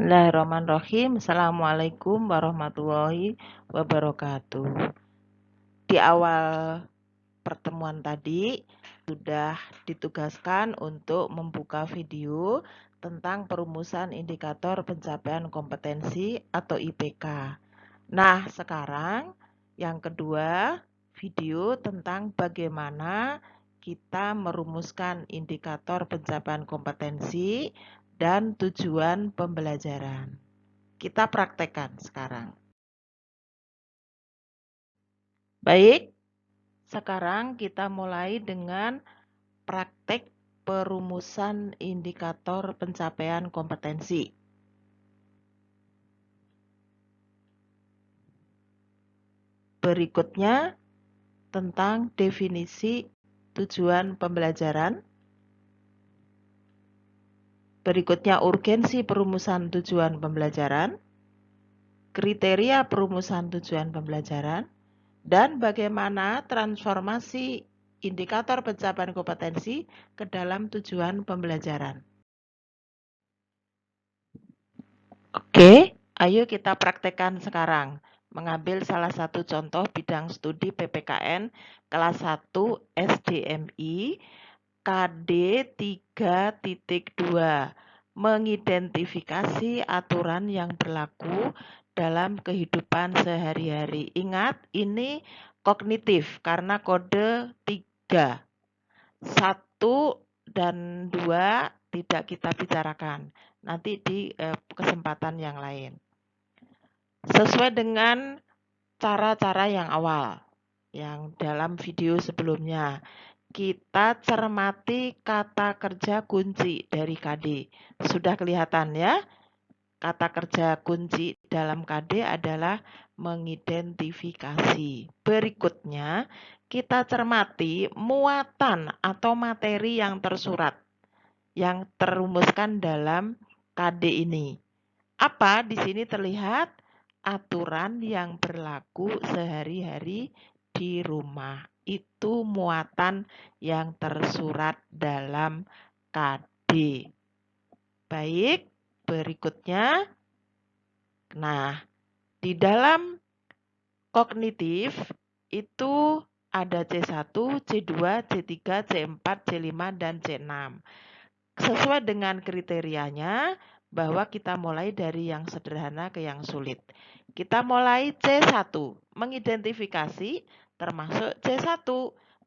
Bismillahirrahmanirrahim. Assalamualaikum warahmatullahi wabarakatuh. Di awal pertemuan tadi sudah ditugaskan untuk membuka video tentang perumusan indikator pencapaian kompetensi atau IPK. Nah, sekarang yang kedua, video tentang bagaimana kita merumuskan indikator pencapaian kompetensi dan tujuan pembelajaran. Kita praktekkan sekarang. Baik, sekarang kita mulai dengan praktek perumusan indikator pencapaian kompetensi. Berikutnya tentang definisi tujuan pembelajaran. Berikutnya urgensi perumusan tujuan pembelajaran, kriteria perumusan tujuan pembelajaran, dan bagaimana transformasi indikator pencapaian kompetensi ke dalam tujuan pembelajaran. Oke, ayo kita praktekkan sekarang. Mengambil salah satu contoh bidang studi PPKN kelas 1 SDMI KD 3.2, mengidentifikasi aturan yang berlaku dalam kehidupan sehari-hari. Ingat, ini kognitif karena kode 3. 1 dan 2 tidak kita bicarakan. Nanti di kesempatan yang lain. Sesuai dengan cara-cara yang awal, yang dalam video sebelumnya. Kita cermati kata kerja kunci dari KD. Sudah kelihatan ya? Kata kerja kunci dalam KD adalah mengidentifikasi. Berikutnya, kita cermati muatan atau materi yang tersurat, yang terumuskan dalam KD ini. Apa? Di sini terlihat aturan yang berlaku sehari-hari di rumah. Itu muatan yang tersurat dalam KD. Baik, berikutnya. Nah, di dalam kognitif itu ada C1, C2, C3, C4, C5, dan C6. Sesuai dengan kriterianya, bahwa kita mulai dari yang sederhana ke yang sulit. Kita mulai C1, mengidentifikasi termasuk C1.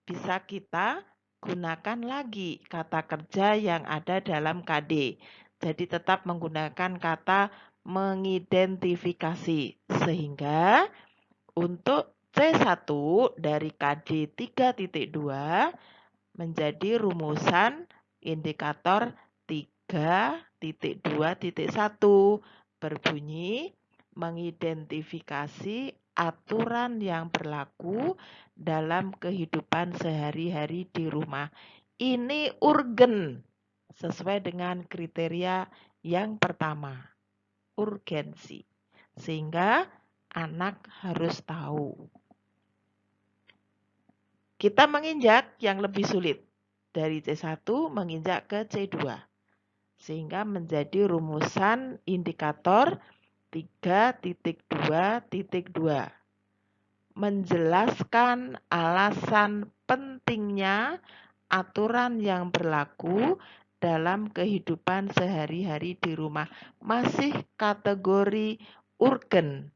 Bisa kita gunakan lagi kata kerja yang ada dalam KD. Jadi tetap menggunakan kata mengidentifikasi. Sehingga untuk C1 dari KD 3.2 menjadi rumusan indikator 3.2.1 berbunyi mengidentifikasi aturan yang berlaku dalam kehidupan sehari-hari di rumah. Ini urgen sesuai dengan kriteria yang pertama, urgensi. Sehingga anak harus tahu. Kita menginjak yang lebih sulit. Dari C1 menginjak ke C2. Sehingga menjadi rumusan indikator 3.2.2. Menjelaskan alasan pentingnya aturan yang berlaku dalam kehidupan sehari-hari di rumah. Masih kategori urgen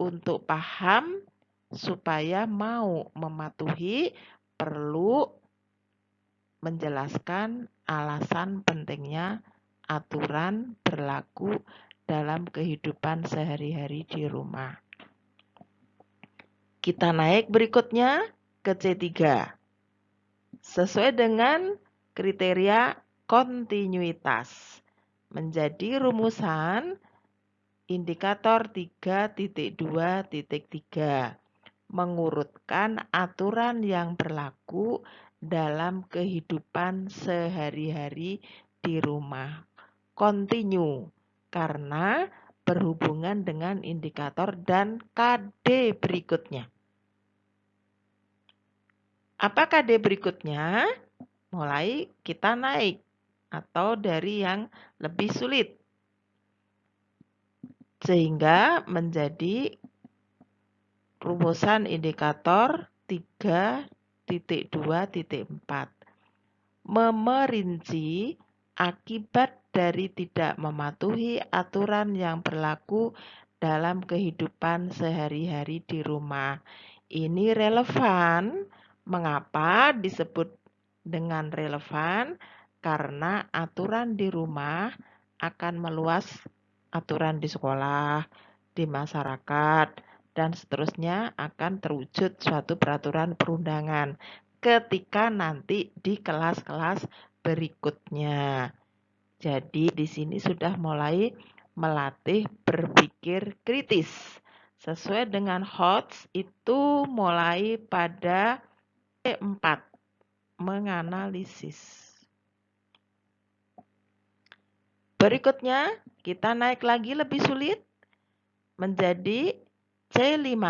untuk paham supaya mau mematuhi perlu menjelaskan alasan pentingnya aturan berlaku dalam kehidupan sehari-hari di rumah. Kita naik berikutnya ke C3. Sesuai dengan kriteria kontinuitas. Menjadi rumusan indikator 3.2.3. Mengurutkan aturan yang berlaku dalam kehidupan sehari-hari di rumah. Kontinu, karena berhubungan dengan indikator dan KD berikutnya. Apa KD berikutnya? Mulai kita naik atau dari yang lebih sulit. sehingga menjadi rumusan indikator 3.2.4. Memerinci akibat dari tidak mematuhi aturan yang berlaku dalam kehidupan sehari-hari di rumah. Ini relevan. Mengapa disebut dengan relevan? Karena aturan di rumah akan meluas aturan di sekolah, di masyarakat, dan seterusnya akan terwujud suatu peraturan perundangan ketika nanti di kelas-kelas berikutnya. Jadi di sini sudah mulai melatih berpikir kritis. Sesuai dengan HOTS itu mulai pada C4, menganalisis. Berikutnya kita naik lagi lebih sulit menjadi C5,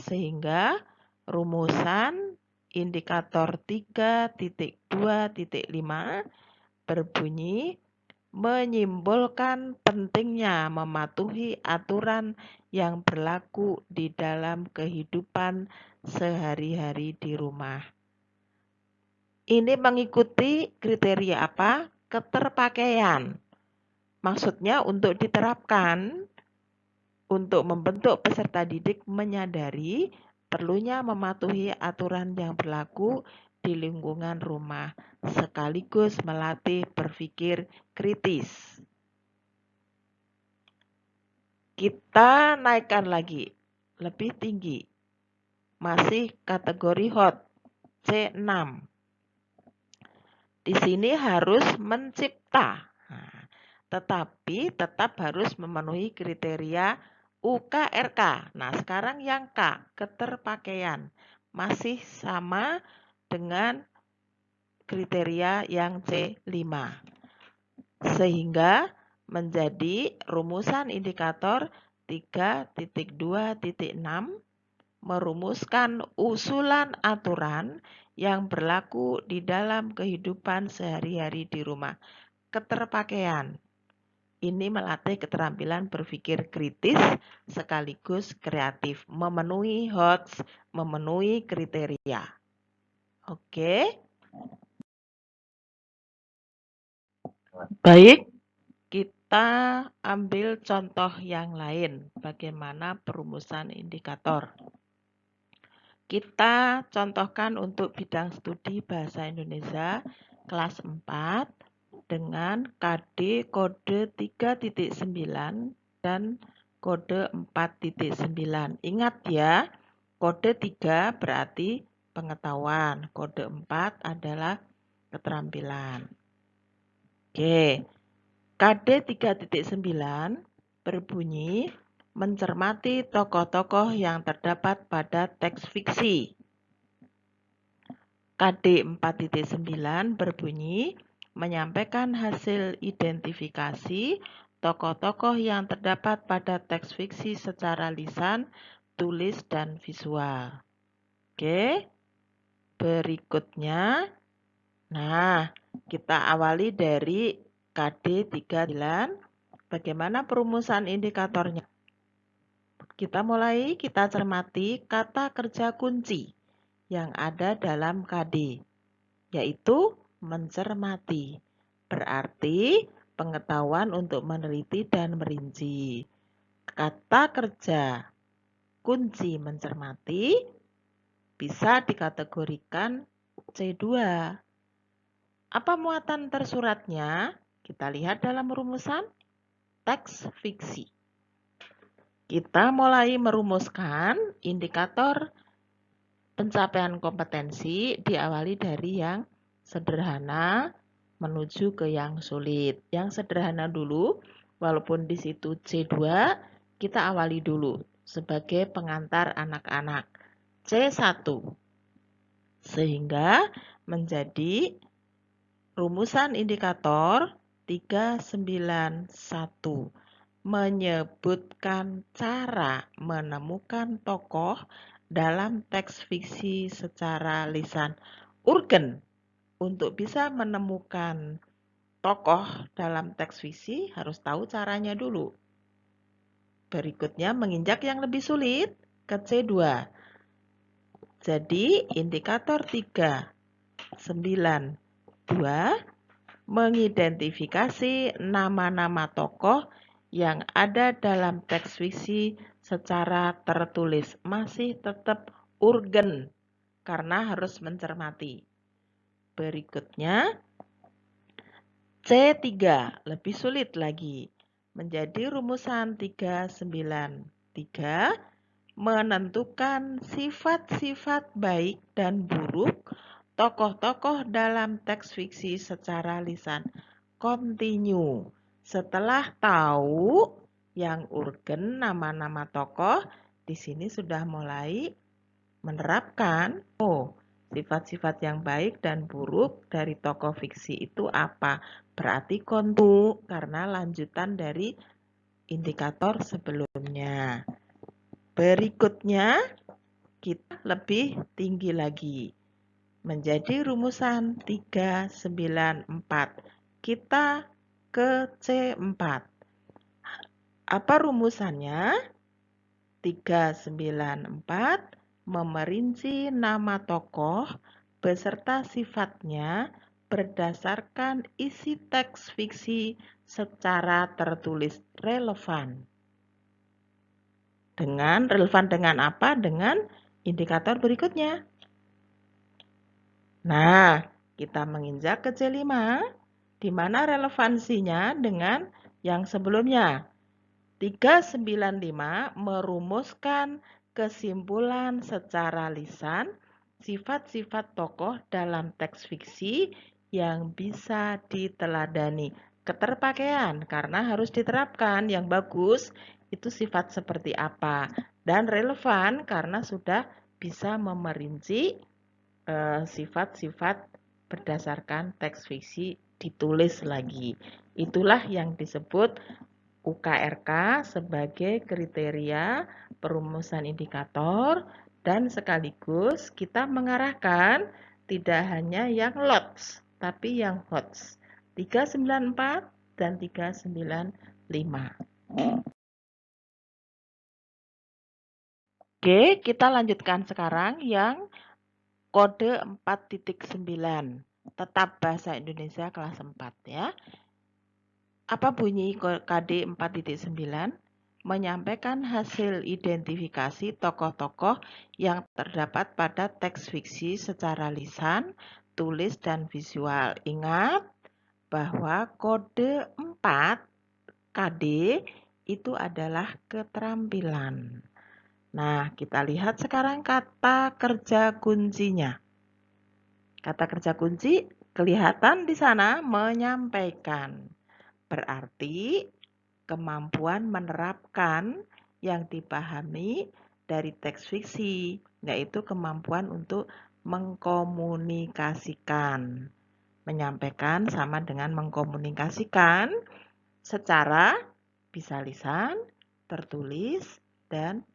sehingga rumusan indikator 3.2.5 berbunyi menyimbolkan pentingnya mematuhi aturan yang berlaku di dalam kehidupan sehari-hari di rumah. Ini mengikuti kriteria apa? Keterpakaian. Maksudnya untuk diterapkan, untuk membentuk peserta didik menyadari perlunya mematuhi aturan yang berlaku di lingkungan rumah, sekaligus melatih berpikir kritis. Kita naikkan lagi, lebih tinggi. Masih kategori hot, C6. Di sini harus mencipta, tetapi tetap harus memenuhi kriteria UKRK. Nah, sekarang yang K, keterpakaian. Masih sama dengan kriteria yang C5. Sehingga menjadi rumusan indikator 3.2.6 merumuskan usulan aturan yang berlaku di dalam kehidupan sehari-hari di rumah. Keterpakaian. Ini melatih keterampilan berpikir kritis sekaligus kreatif, memenuhi HOTS, memenuhi kriteria. Oke. Baik, kita ambil contoh yang lain, bagaimana perumusan indikator. Kita contohkan untuk bidang studi Bahasa Indonesia kelas 4 dengan KD kode 3.9 dan kode 4.9. Ingat ya, kode 3 berarti pengetahuan, kode 4 adalah keterampilan. Oke, KD 3.9 berbunyi mencermati tokoh-tokoh yang terdapat pada teks fiksi. KD 4.9 berbunyi menyampaikan hasil identifikasi tokoh-tokoh yang terdapat pada teks fiksi secara lisan, tulis, dan visual. Oke, berikutnya. Nah, kita awali dari KD 39. Bagaimana perumusan indikatornya? Kita cermati kata kerja kunci yang ada dalam KD, yaitu mencermati. Berarti pengetahuan untuk meneliti dan merinci. Kata kerja kunci mencermati bisa dikategorikan C2. Apa muatan tersuratnya? Kita lihat dalam rumusan teks fiksi. Kita mulai merumuskan indikator pencapaian kompetensi diawali dari yang sederhana menuju ke yang sulit. Yang sederhana dulu, walaupun di situ C2, kita awali dulu sebagai pengantar anak-anak. C1. Sehingga menjadi rumusan indikator 391 menyebutkan cara menemukan tokoh dalam teks fiksi secara lisan. Urgen untuk bisa menemukan tokoh dalam teks fiksi harus tahu caranya dulu. Berikutnya menginjak yang lebih sulit ke C2. Jadi indikator 392 mengidentifikasi nama-nama tokoh yang ada dalam teks fiksi secara tertulis. Masih tetap urgen karena harus mencermati. Berikutnya C3 lebih sulit lagi. Menjadi rumusan 393 menentukan sifat-sifat baik dan buruk tokoh-tokoh dalam teks fiksi secara lisan. Continue. Setelah tahu yang urgen nama-nama tokoh, di sini sudah mulai menerapkan sifat-sifat yang baik dan buruk dari tokoh fiksi itu apa? Berarti continue karena lanjutan dari indikator sebelumnya. Berikutnya, kita lebih tinggi lagi. Menjadi rumusan 394. Kita ke C4. Apa rumusannya? 394 memerinci nama tokoh beserta sifatnya berdasarkan isi teks fiksi secara tertulis relevan. Relevan dengan apa? Dengan indikator berikutnya. Nah, kita menginjak ke C5, di mana relevansinya dengan yang sebelumnya. 395 merumuskan kesimpulan secara lisan sifat-sifat tokoh dalam teks fiksi yang bisa diteladani. Keterpakaian, karena harus diterapkan yang bagus, itu sifat seperti apa. Dan relevan karena sudah bisa memerinci sifat-sifat berdasarkan teks fiksi ditulis lagi. Itulah yang disebut UKRK sebagai kriteria perumusan indikator dan sekaligus kita mengarahkan tidak hanya yang LOTS tapi yang HOTS 394 dan 395. Oke, kita lanjutkan sekarang yang kode 4.9. Tetap bahasa Indonesia kelas 4 ya. Apa bunyi KD 4.9? Menyampaikan hasil identifikasi tokoh-tokoh yang terdapat pada teks fiksi secara lisan, tulis, dan visual. Ingat bahwa kode 4 KD itu adalah keterampilan. Nah, kita lihat sekarang kata kerja kuncinya. Kata kerja kunci kelihatan di sana menyampaikan. Berarti kemampuan menerapkan yang dipahami dari teks fiksi, yaitu kemampuan untuk mengkomunikasikan. Menyampaikan sama dengan mengkomunikasikan secara bisa lisan, tertulis, dan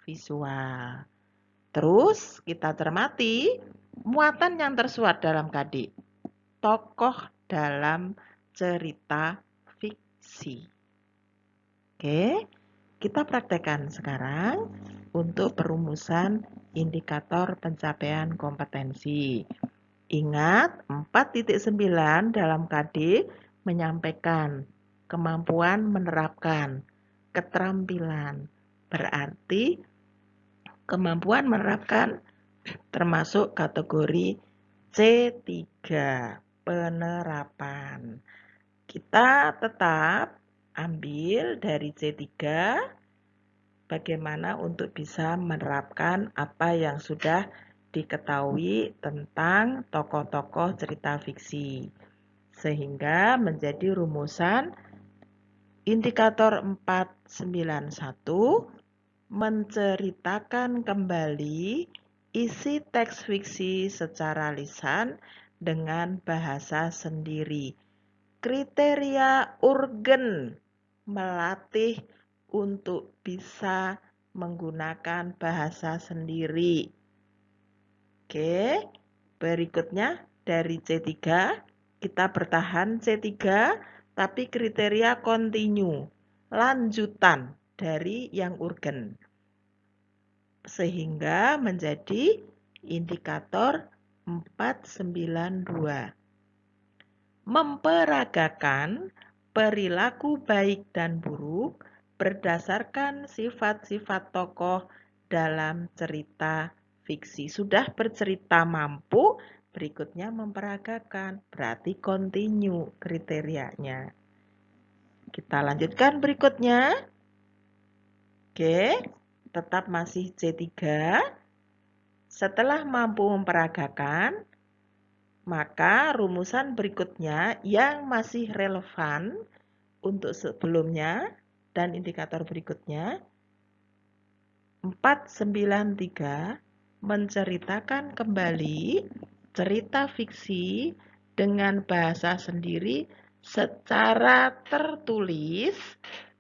visual. Terus kita cermati muatan yang tersuat dalam KD. Tokoh dalam cerita fiksi. Oke, kita praktekkan sekarang untuk perumusan indikator pencapaian kompetensi. Ingat, 4.9 dalam KD menyampaikan kemampuan menerapkan, keterampilan. Berarti kemampuan menerapkan termasuk kategori C3, penerapan. Kita tetap ambil dari C3 bagaimana untuk bisa menerapkan apa yang sudah diketahui tentang tokoh-tokoh cerita fiksi. Sehingga menjadi rumusan indikator 491 menceritakan kembali isi teks fiksi secara lisan dengan bahasa sendiri. Kriteria urgen melatih untuk bisa menggunakan bahasa sendiri. Oke, berikutnya dari C3 kita bertahan C3 tapi kriteria continue, lanjutan. dari yang urgen. Sehingga menjadi indikator 492. Memperagakan perilaku baik dan buruk berdasarkan sifat-sifat tokoh dalam cerita fiksi. Sudah bercerita mampu, berikutnya memperagakan, berarti continue kriterianya. Kita lanjutkan berikutnya. Oke, tetap masih C3. Setelah mampu memperagakan, maka rumusan berikutnya yang masih relevan untuk sebelumnya dan indikator berikutnya 493 menceritakan kembali cerita fiksi dengan bahasa sendiri secara tertulis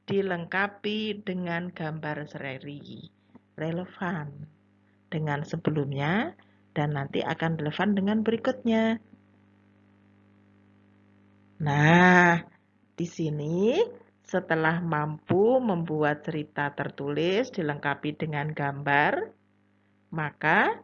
dilengkapi dengan gambar seri. Relevan dengan sebelumnya dan nanti akan relevan dengan berikutnya. Nah, di sini setelah mampu membuat cerita tertulis dilengkapi dengan gambar, maka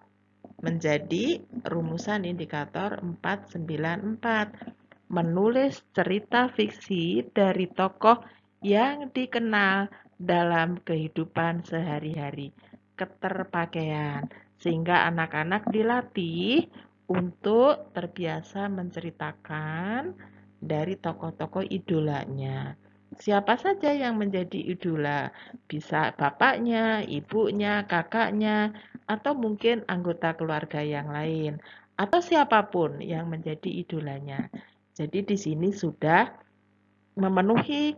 menjadi rumusan indikator 494. Menulis cerita fiksi dari tokoh yang dikenal dalam kehidupan sehari-hari. Keterpakaian. Sehingga anak-anak dilatih untuk terbiasa menceritakan dari tokoh-tokoh idolanya. Siapa saja yang menjadi idola? Bisa bapaknya, ibunya, kakaknya, atau mungkin anggota keluarga yang lain, atau siapapun yang menjadi idolanya. Jadi di sini sudah memenuhi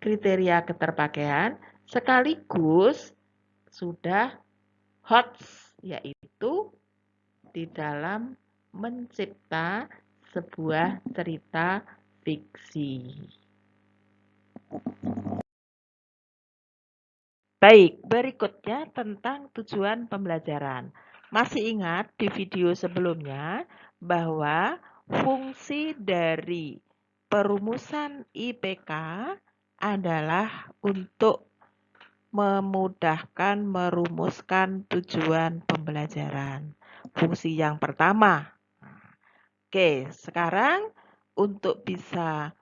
kriteria keterpakaian sekaligus sudah hot, yaitu di dalam mencipta sebuah cerita fiksi. Baik, berikutnya tentang tujuan pembelajaran. Masih ingat di video sebelumnya bahwa fungsi dari perumusan IPK adalah untuk memudahkan merumuskan tujuan pembelajaran. Fungsi yang pertama. Oke, sekarang untuk bisa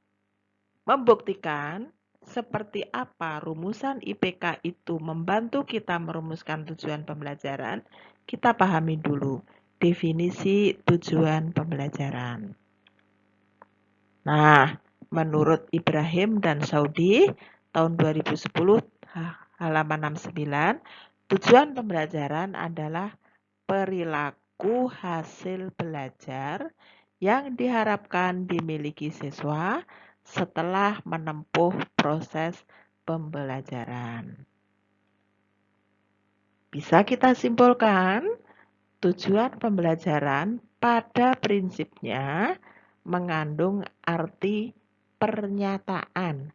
membuktikan seperti apa rumusan IPK itu membantu kita merumuskan tujuan pembelajaran, kita pahami dulu definisi tujuan pembelajaran. Nah, menurut Ibrahim dan Saudi tahun 2010 halaman 69, tujuan pembelajaran adalah perilaku hasil belajar yang diharapkan dimiliki siswa setelah menempuh proses pembelajaran. Bisa kita simpulkan, tujuan pembelajaran pada prinsipnya mengandung arti pernyataan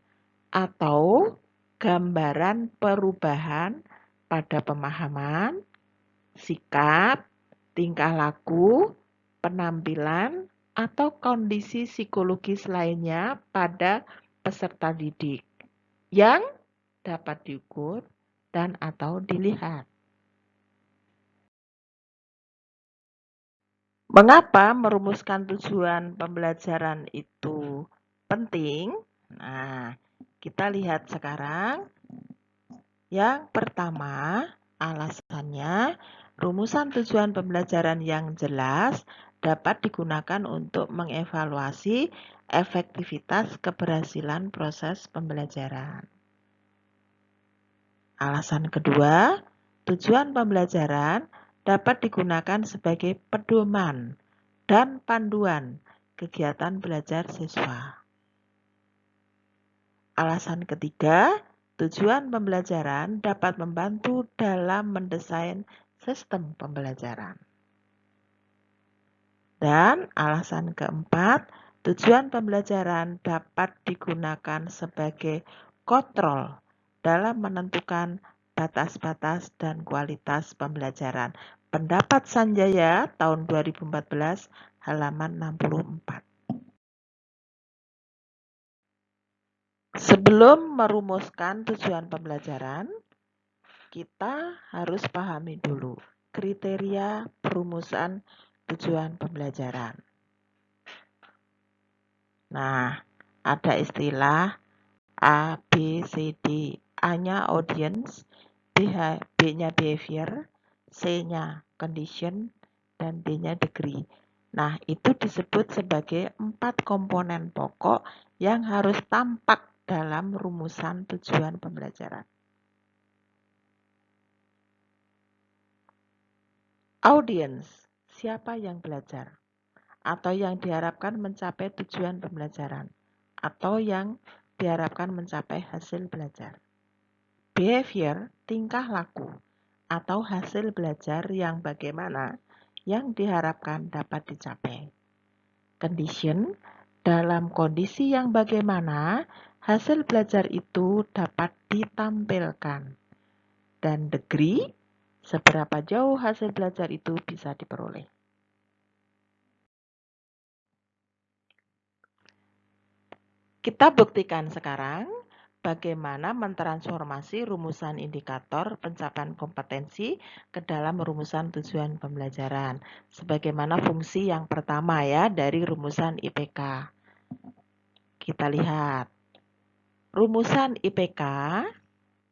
atau gambaran perubahan pada pemahaman, sikap, tingkah laku, penampilan, atau kondisi psikologis lainnya pada peserta didik yang dapat diukur dan atau dilihat. Mengapa merumuskan tujuan pembelajaran itu penting? Nah, kita lihat sekarang. Yang pertama, alasannya rumusan tujuan pembelajaran yang jelas dapat digunakan untuk mengevaluasi efektivitas keberhasilan proses pembelajaran. Alasan kedua, tujuan pembelajaran dapat digunakan sebagai pedoman dan panduan kegiatan belajar siswa. Alasan ketiga, tujuan pembelajaran dapat membantu dalam mendesain sistem pembelajaran. Dan alasan keempat, tujuan pembelajaran dapat digunakan sebagai kontrol dalam menentukan batas-batas dan kualitas pembelajaran. Pendapat Sanjaya tahun 2014 halaman 64. Sebelum merumuskan tujuan pembelajaran, kita harus pahami dulu kriteria perumusan tujuan pembelajaran. Nah, ada istilah A, B, C, D. A-nya audience, B-nya behavior, C-nya condition, dan D-nya degree. Nah, itu disebut sebagai 4 komponen pokok yang harus tampak dalam rumusan tujuan pembelajaran. Audience, siapa yang belajar? Atau yang diharapkan mencapai tujuan pembelajaran, atau yang diharapkan mencapai hasil belajar. Behavior, tingkah laku, atau hasil belajar yang bagaimana yang diharapkan dapat dicapai. Condition, dalam kondisi yang bagaimana hasil belajar itu dapat ditampilkan. Dan degree, seberapa jauh hasil belajar itu bisa diperoleh. Kita buktikan sekarang bagaimana mentransformasi rumusan indikator pencapaian kompetensi ke dalam rumusan tujuan pembelajaran. Sebagaimana fungsi yang pertama ya dari rumusan IPK. Kita lihat. Rumusan IPK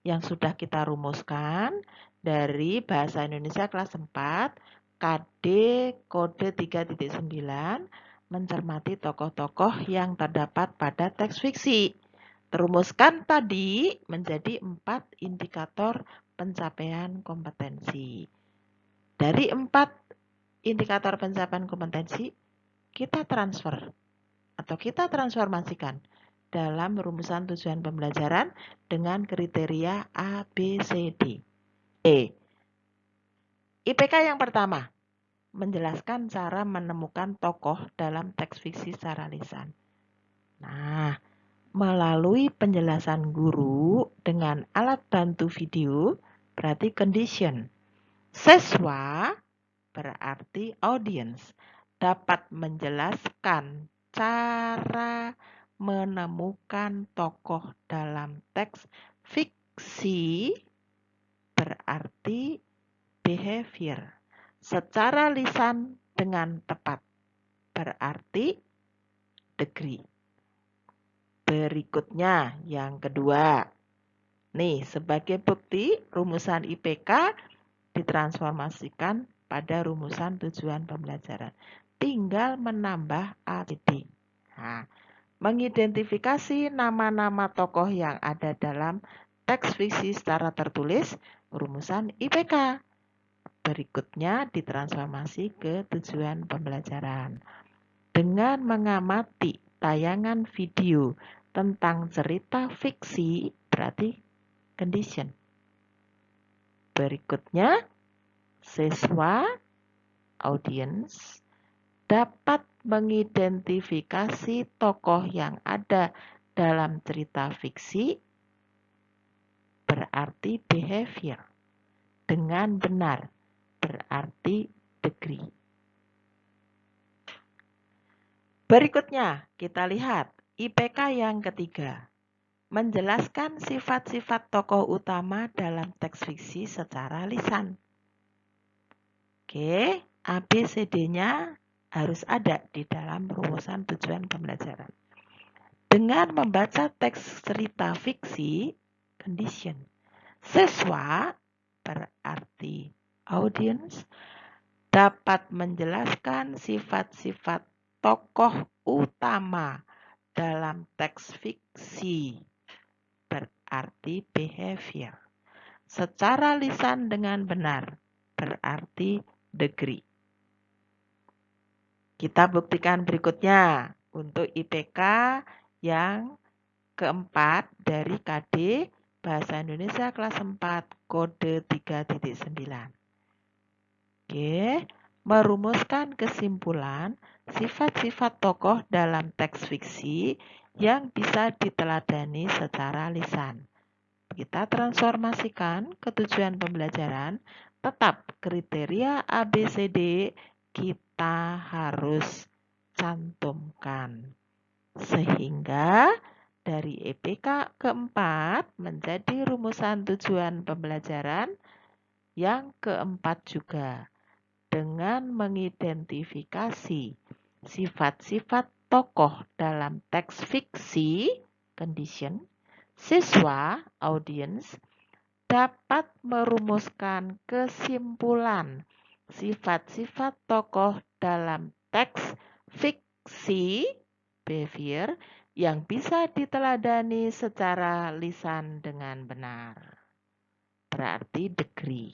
yang sudah kita rumuskan dari Bahasa Indonesia kelas 4, KD kode 3.9, mencermati tokoh-tokoh yang terdapat pada teks fiksi. Terumuskan tadi menjadi 4 indikator pencapaian kompetensi. Dari 4 indikator pencapaian kompetensi, kita transfer atau kita transformasikan dalam rumusan tujuan pembelajaran dengan kriteria A, B, C, D. IPK yang pertama, menjelaskan cara menemukan tokoh dalam teks fiksi secara lisan. Nah, melalui penjelasan guru dengan alat bantu video, berarti condition. Siswa berarti audience, dapat menjelaskan cara menemukan tokoh dalam teks fiksi, berarti behavior. Secara lisan dengan tepat, berarti degree. Berikutnya yang kedua. Nih, sebagai bukti rumusan IPK ditransformasikan pada rumusan tujuan pembelajaran. Tinggal menambah ABD. Nah, mengidentifikasi nama-nama tokoh yang ada dalam teks fiksi secara tertulis, rumusan IPK. Berikutnya ditransformasi ke tujuan pembelajaran. Dengan mengamati tayangan video tentang cerita fiksi, berarti condition. Berikutnya, siswa, audience, dapat mengidentifikasi tokoh yang ada dalam cerita fiksi, berarti behavior. Dengan benar, berarti degree. Berikutnya, kita lihat IPK yang ketiga. Menjelaskan sifat-sifat tokoh utama dalam teks fiksi secara lisan. Oke, ABCD-nya harus ada di dalam rumusan tujuan pembelajaran. Dengan membaca teks cerita fiksi, condition. Siswa berarti audience dapat menjelaskan sifat-sifat tokoh utama dalam teks fiksi, berarti behavior. Secara lisan dengan benar, berarti degree. Kita buktikan berikutnya untuk IPK yang keempat dari KD Bahasa Indonesia kelas 4 kode 3.9. Oke, merumuskan kesimpulan sifat-sifat tokoh dalam teks fiksi yang bisa diteladani secara lisan. Kita transformasikan ke tujuan pembelajaran, tetap kriteria ABCD kita harus cantumkan. Sehingga dari IPK keempat menjadi rumusan tujuan pembelajaran yang keempat juga, dengan mengidentifikasi sifat-sifat tokoh dalam teks fiksi, condition, siswa, audience, dapat merumuskan kesimpulan sifat-sifat tokoh dalam teks fiksi, behavior, yang bisa diteladani secara lisan dengan benar. Berarti degree.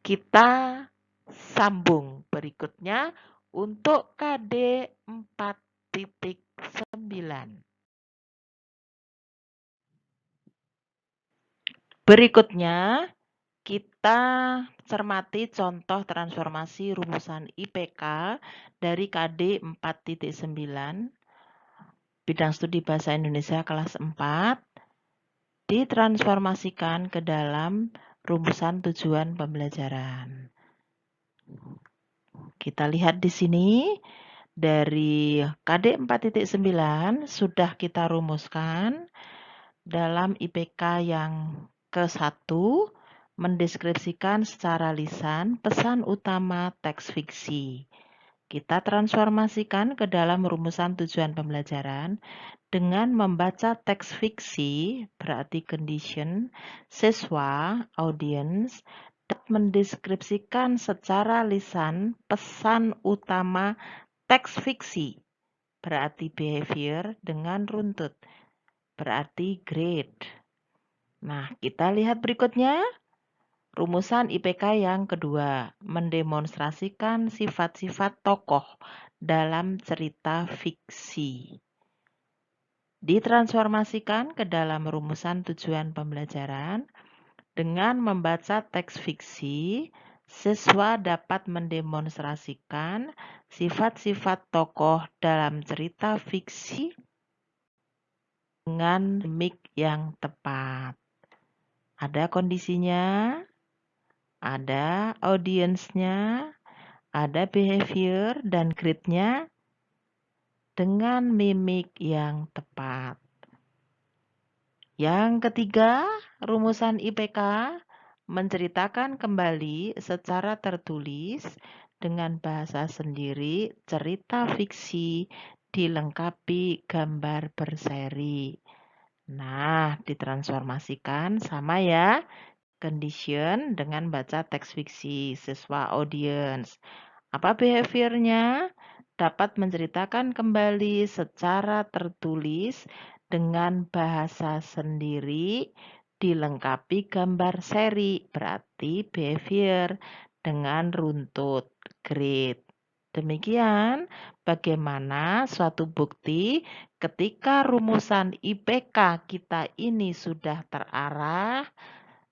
Kita sambung berikutnya untuk KD 4.9. Berikutnya, kita cermati contoh transformasi rumusan IPK dari KD 4.9, bidang studi bahasa Indonesia kelas 4, ditransformasikan ke dalam rumusan tujuan pembelajaran. Kita lihat di sini, dari KD 4.9 sudah kita rumuskan dalam IPK yang ke-1, mendeskripsikan secara lisan pesan utama teks fiksi. Kita transformasikan ke dalam rumusan tujuan pembelajaran dengan membaca teks fiksi, berarti condition, siswa, audience, dapat mendeskripsikan secara lisan pesan utama teks fiksi, berarti behavior, dengan runtut, berarti grade. Nah, kita lihat berikutnya. Rumusan IPK yang kedua, mendemonstrasikan sifat-sifat tokoh dalam cerita fiksi. Ditransformasikan ke dalam rumusan tujuan pembelajaran dengan membaca teks fiksi, siswa dapat mendemonstrasikan sifat-sifat tokoh dalam cerita fiksi dengan mimik yang tepat. Ada kondisinya, ada audiensnya, ada behavior dan grade-nya dengan mimik yang tepat. Yang ketiga, rumusan IPK menceritakan kembali secara tertulis dengan bahasa sendiri cerita fiksi dilengkapi gambar berseri. Nah, ditransformasikan sama ya. Condition dengan baca teks fiksi, siswa audience. Apa behaviornya? Dapat menceritakan kembali secara tertulis dengan bahasa sendiri, dilengkapi gambar seri, berarti behavior, dengan runtut, grade. Demikian bagaimana suatu bukti ketika rumusan IPK kita ini sudah terarah,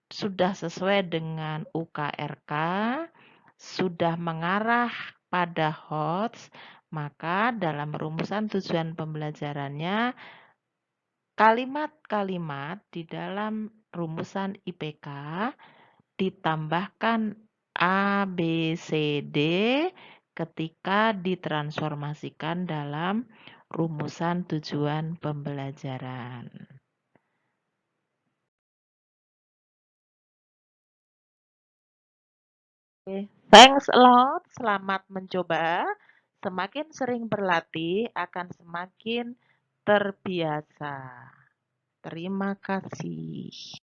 sudah sesuai dengan UKRK, sudah mengarah pada HOTS, maka dalam rumusan tujuan pembelajarannya, kalimat-kalimat di dalam rumusan IPK ditambahkan A, B, C, D ketika ditransformasikan dalam rumusan tujuan pembelajaran. Thanks a lot, selamat mencoba. Semakin sering berlatih akan semakin terbiasa. Terima kasih.